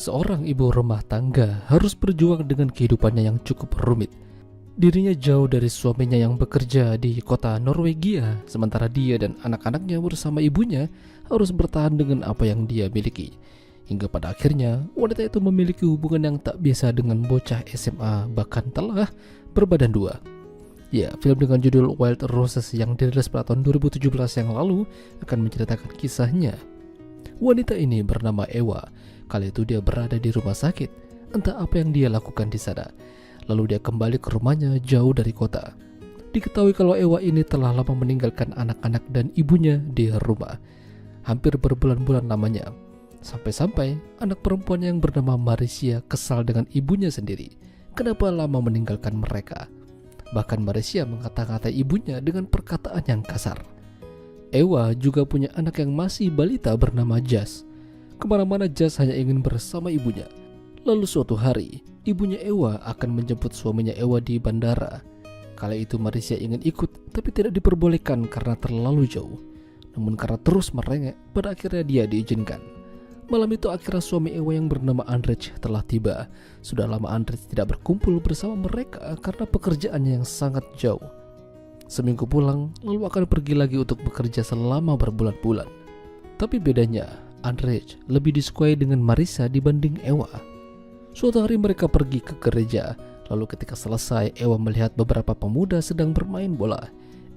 Seorang ibu rumah tangga harus berjuang dengan kehidupannya yang cukup rumit. Dirinya jauh dari suaminya yang bekerja di kota Norwegia, sementara dia dan anak-anaknya bersama ibunya harus bertahan dengan apa yang dia miliki. Hingga pada akhirnya, wanita itu memiliki hubungan yang tak biasa dengan bocah SMA, bahkan telah berbadan dua. Ya, film dengan judul Wild Roses yang dirilis pada tahun 2017 yang lalu akan menceritakan kisahnya. Wanita ini bernama Ewa. Kali itu dia berada di rumah sakit. Entah apa yang dia lakukan di sana. Lalu dia kembali ke rumahnya jauh dari kota. Diketahui kalau Ewa ini telah lama meninggalkan anak-anak dan ibunya di rumah. Hampir berbulan-bulan lamanya. Sampai-sampai anak perempuan yang bernama Marisia kesal dengan ibunya sendiri. Kenapa lama meninggalkan mereka? Bahkan Marisia mengata-ngatai ibunya dengan perkataan yang kasar. Ewa juga punya anak yang masih balita bernama Jas. Kemana-mana Jas hanya ingin bersama ibunya. Lalu suatu hari, ibunya Ewa akan menjemput suaminya Ewa di bandara. Kala itu Marisia ingin ikut, tapi tidak diperbolehkan karena terlalu jauh. Namun karena terus merengek, pada akhirnya dia diizinkan. Malam itu akhirnya suami Ewa yang bernama Andrej telah tiba. Sudah lama Andrej tidak berkumpul bersama mereka karena pekerjaannya yang sangat jauh. Seminggu pulang, lalu akan pergi lagi untuk bekerja selama berbulan-bulan. Tapi bedanya, Andrej lebih disukai dengan Marisa dibanding Ewa. Suatu hari mereka pergi ke gereja. Lalu ketika selesai, Ewa melihat beberapa pemuda sedang bermain bola.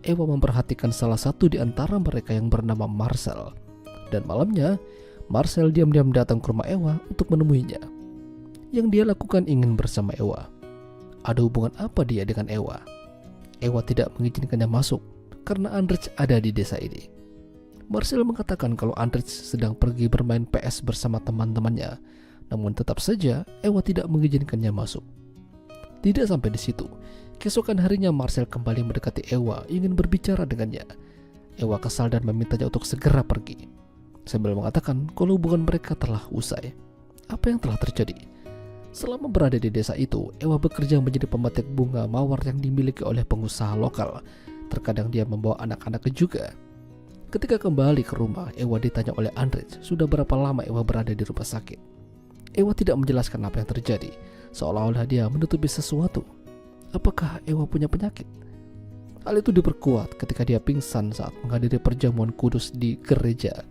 Ewa memperhatikan salah satu di antara mereka yang bernama Marcel. Dan malamnya, Marcel diam-diam datang ke rumah Ewa untuk menemuinya. Yang dia lakukan ingin bersama Ewa. Ada hubungan apa dia dengan Ewa? Ewa tidak mengizinkannya masuk karena Andrej ada di desa ini. Marcel mengatakan kalau Andrej sedang pergi bermain PS bersama teman-temannya. Namun tetap saja Ewa tidak mengizinkannya masuk. Tidak sampai di situ. Keesokan harinya Marcel kembali mendekati Ewa ingin berbicara dengannya. Ewa kesal dan memintanya untuk segera pergi. Sambil mengatakan kalau hubungan mereka telah usai. Apa yang telah terjadi? Selama berada di desa itu, Ewa bekerja menjadi pemetik bunga mawar yang dimiliki oleh pengusaha lokal. Terkadang dia membawa anak-anaknya juga. Ketika kembali ke rumah, Ewa ditanya oleh Andrej sudah berapa lama Ewa berada di rumah sakit. Ewa tidak menjelaskan apa yang terjadi, seolah-olah dia menutupi sesuatu. Apakah Ewa punya penyakit? Hal itu diperkuat ketika dia pingsan saat menghadiri perjamuan kudus di gereja.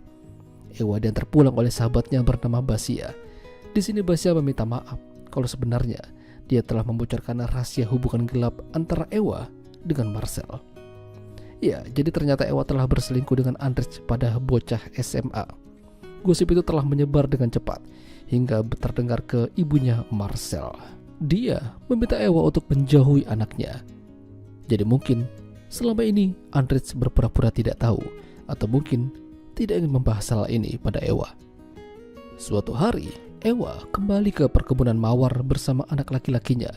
Ewa diantar pulang oleh sahabatnya bernama Basia. Di sini Basia meminta maaf kalau sebenarnya dia telah membocorkan rahasia hubungan gelap antara Ewa dengan Marcel. Ya, jadi ternyata Ewa telah berselingkuh dengan Andrej pada bocah SMA. Gosip itu telah menyebar dengan cepat hingga terdengar ke ibunya Marcel. Dia meminta Ewa untuk menjauhi anaknya. Jadi mungkin selama ini Andrej berpura-pura tidak tahu atau mungkin tidak ingin membahas hal ini pada Ewa. Suatu hari, Ewa kembali ke perkebunan mawar bersama anak laki-lakinya.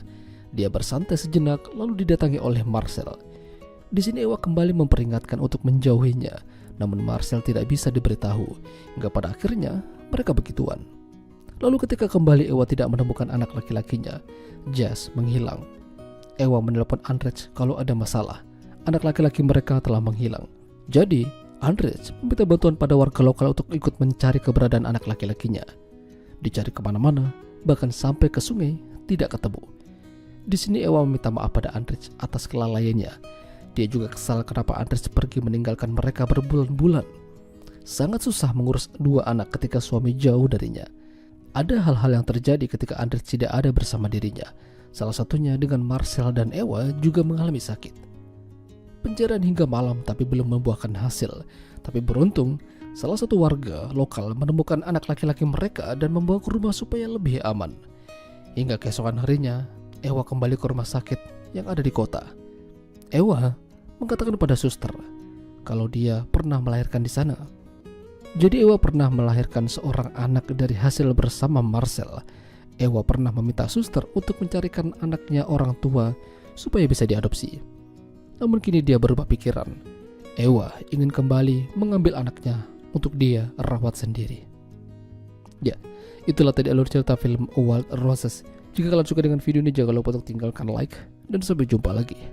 Dia bersantai sejenak lalu didatangi oleh Marcel. Di sini Ewa kembali memperingatkan untuk menjauhinya, namun Marcel tidak bisa diberitahu, hingga pada akhirnya mereka begituan. Lalu ketika kembali Ewa tidak menemukan anak laki-lakinya, Jas menghilang. Ewa menelpon Andrej kalau ada masalah. Anak laki-laki mereka telah menghilang. Jadi, Andrej meminta bantuan pada warga lokal untuk ikut mencari keberadaan anak laki-lakinya. Dicari kemana-mana, bahkan sampai ke sungai, tidak ketemu. Di sini Ewa meminta maaf pada Andrej atas kelalaiannya. Dia juga kesal kenapa Andrej pergi meninggalkan mereka berbulan-bulan. Sangat susah mengurus dua anak ketika suami jauh darinya. Ada hal-hal yang terjadi ketika Andrej tidak ada bersama dirinya. Salah satunya dengan Marcel dan Ewa juga mengalami sakit. Pencarian hingga malam tapi belum membuahkan hasil. Tapi beruntung, salah satu warga lokal menemukan anak laki-laki mereka dan membawa ke rumah supaya lebih aman. Hingga keesokan harinya, Ewa kembali ke rumah sakit yang ada di kota. Ewa mengatakan pada suster kalau dia pernah melahirkan di sana. Jadi Ewa pernah melahirkan seorang anak dari hasil bersama Marcel. Ewa pernah meminta suster untuk mencarikan anaknya orang tua supaya bisa diadopsi. Namun kini dia berubah pikiran. Ewa ingin kembali mengambil anaknya untuk dia rawat sendiri. Ya, itulah tadi alur cerita film Wild Roses. Jika kalian suka dengan video ini, jangan lupa untuk tinggalkan like dan sampai jumpa lagi.